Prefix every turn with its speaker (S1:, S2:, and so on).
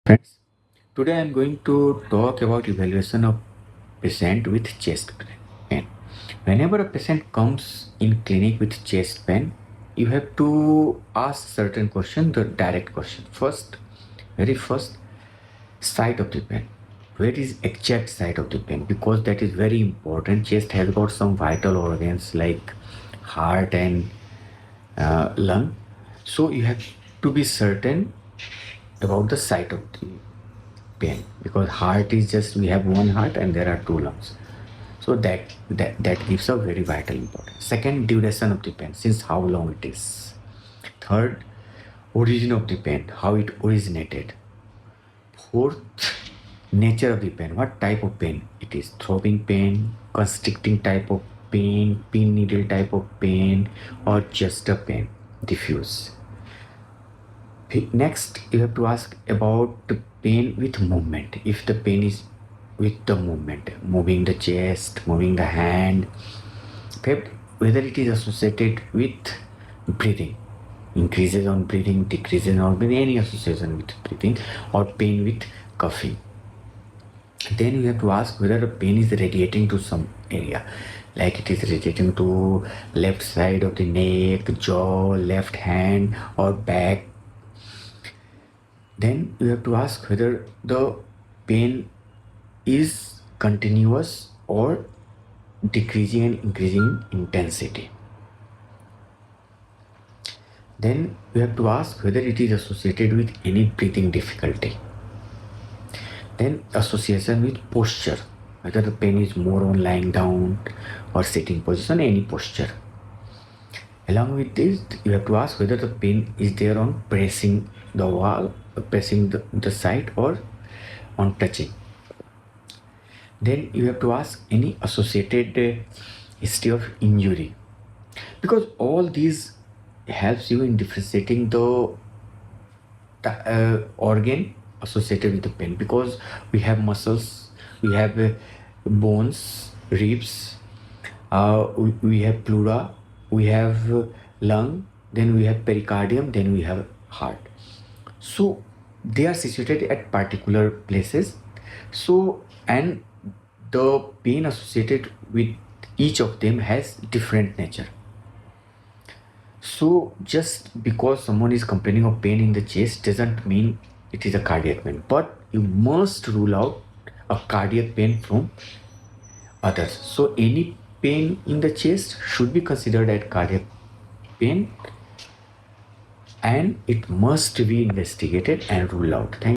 S1: Friends, today I am going to talk about evaluation of patient with chest pain. Whenever a patient comes in clinic with chest pain, you have to ask certain question, the direct question. Very first, site of the pain. Where is exact site of the pain? Because that is very important. Chest has got some vital organs like heart and lung. So you have to be certain about the site of the pain, because heart is just, we have one heart and there are two lungs, so that gives a very vital importance. Second, duration of the pain, since how long it is. Third, origin of the pain, how it originated. Fourth, nature of the pain, what type of pain it is, throbbing pain, constricting type of pain, pin needle type of pain, or just a pain, diffuse. Next, you have to ask about the pain with movement. If the pain is with the movement, moving the chest, moving the hand, whether it is associated with breathing, increases on breathing, decreases on breathing, any association with breathing, or pain with coughing. Then you have to ask whether the pain is radiating to some area, like it is radiating to left side of the neck, jaw, left hand, or back. Then you have to ask whether the pain is continuous or decreasing and increasing in intensity. Then you have to ask whether it is associated with any breathing difficulty. Then association with posture, whether the pain is more on lying down or sitting position, any posture. Along with this, you have to ask whether the pain is there on pressing the wall, pressing the side, or on touching. Then you have to ask any associated history of injury, because all these helps you in differentiating the organ associated with the pain, because we have muscles, we have bones, ribs, we have pleura, we have lung, then we have pericardium, then we have heart. So they are situated at particular places. So, and the pain associated with each of them has different nature. So just because someone is complaining of pain in the chest doesn't mean it is a cardiac pain, but you must rule out a cardiac pain from others. So any pain in the chest should be considered as cardiac pain, and it must be investigated and ruled out. Thank